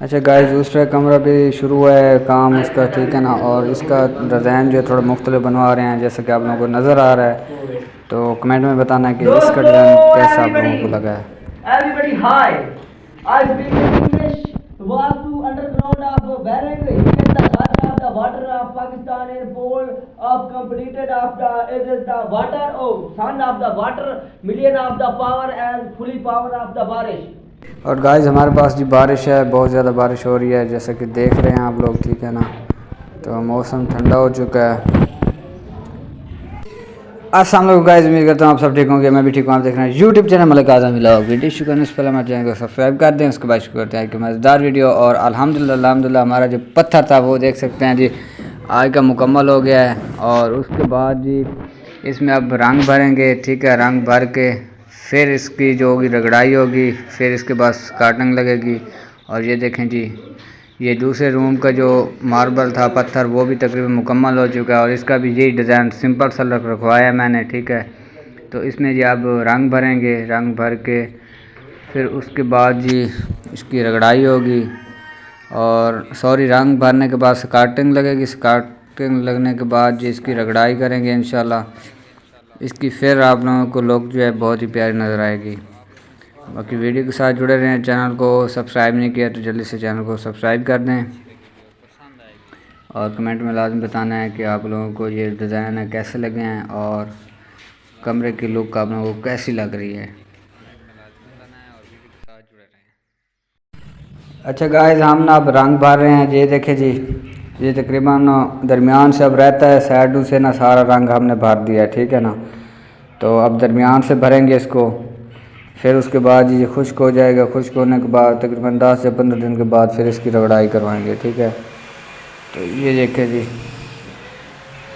अच्छा गाइस, दूसरा कमरा भी शुरू हुआ है काम उसका, ठीक है ना। और इसका डिज़ाइन जो है थोड़ा मुख्तलिफ बनवा रहे हैं, जैसे कि आप लोगों को नज़र आ रहा है। तो कमेंट में बताना है कि इसका डिज़ाइन कैसा आप लोगों को लगा है। Everybody, hi. I speak English. Vastu underground of Bering. He is the son of the water of Pakistan and pole of completed of the it is the water. Oh, son of the water, million of the power and fully power of the barish. और guys हमारे पास जी बारिश है, बहुत ज़्यादा बारिश हो रही है जैसे कि देख रहे हैं आप लोग, ठीक है ना। तो मौसम ठंडा हो चुका है। अस्सलाम वालेकुम गाइस, उम्मीद करता हूँ आप सब ठीक होंगे, मैं भी ठीक हूँ। आप देख रहे हैं यूट्यूब चैनल मलिक आज़म व्लॉग। वीडियो शुरू करने से पहले हमारे चैनल को सब्सक्राइब कर दें, उसके बाद शुरू करते हैं कि मज़ेदार वीडियो। और अल्हम्दुलिल्लाह हमारा जो पत्थर था वो देख सकते हैं जी आज का मुकम्मल हो गया है। और उसके बाद जी इसमें अब रंग भरेंगे, ठीक है। रंग भर के फिर इसकी जो होगी रगड़ाई होगी, फिर इसके बाद स्कार्टिंग लगेगी। और ये देखें जी, ये दूसरे रूम का जो मार्बल था पत्थर वो भी तकरीबन मुकम्मल हो चुका है। और इसका भी यही डिज़ाइन सिंपल सा रखवाया है मैंने, ठीक है। तो इसमें जी अब रंग भरेंगे, रंग भर के फिर उसके बाद जी इसकी रगड़ाई होगी। और सॉरी, रंग भरने के बाद स्कार्टिंग लगेगी, स्कार्टिंग लगने के बाद जी इसकी रगड़ाई करेंगे इंशाल्लाह। इसकी फिर आप लोगों को लुक जो है बहुत ही प्यारी नज़र आएगी। बाकी वीडियो के साथ जुड़े रहें। चैनल को सब्सक्राइब नहीं किया तो जल्दी से चैनल को सब्सक्राइब कर दें। और कमेंट में लाजम बताना है कि आप लोगों को ये डिज़ाइन है कैसे लगे हैं और कमरे की लुक आप लोगों को कैसी लग रही है। अच्छा गाइस, हम ना अब रंग भर रहे हैं। ये देखें जी, ये तकरीबन दरमियान से अब रहता है, साइडों से ना सारा रंग हमने भर दिया है, ठीक है ना। तो अब दरमियान से भरेंगे इसको, फिर उसके बाद ये खुश्क हो जाएगा। खुश्क होने के बाद तकरीबन 10 से 15 दिन के बाद फिर इसकी रगड़ाई करवाएंगे, ठीक है। तो ये देखें जी,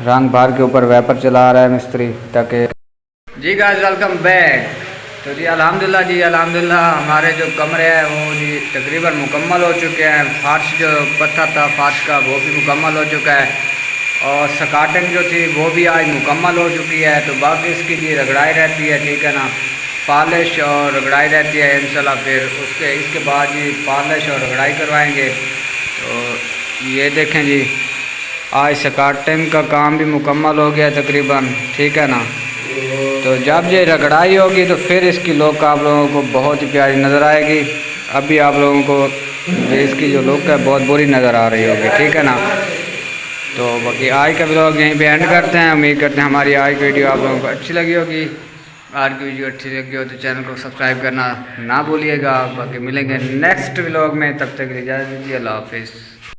रंग भर के ऊपर वेपर चला रहा है मिस्त्री ताकि। जी गाइस, वेलकम बैक। तो जी अल्हम्दुलिल्लाह हमारे जो कमरे हैं वो जी तकरीबन मुकम्मल हो चुके हैं। फर्श जो पत्थर था फर्श का वो भी मुकम्मल हो चुका है। और स्कार्टिंग जो थी वो भी आज मुकम्मल हो चुकी है। तो बाकी इसकी जी रगड़ाई रहती है, ठीक है ना, पॉलिश और रगड़ाई रहती है इंशाल्लाह। फिर इसके बाद जी पॉलिश और रगड़ाई करवाएंगे। तो ये देखें जी, आज स्कार्टिंग का काम भी मुकम्मल हो गया तकरीबन, ठीक है ना। तो जब ये रगड़ाई होगी तो फिर इसकी लुक आप लोगों को बहुत ही प्यारी नज़र आएगी। अभी आप लोगों को इसकी जो लुक है बहुत बुरी नज़र आ रही होगी, ठीक है ना। तो बाकी आज का व्लॉग यहीं पे एंड करते हैं। उम्मीद करते हैं हमारी आज की वीडियो आप लोगों को अच्छी लगी होगी। आज की वीडियो अच्छी लगी हो तो चैनल को सब्सक्राइब करना ना भूलिएगा। बाकी मिलेंगे नेक्स्ट व्लॉग में, तब तक के लिए इजाज़त दीजिए। अल्लाह हाफिज़।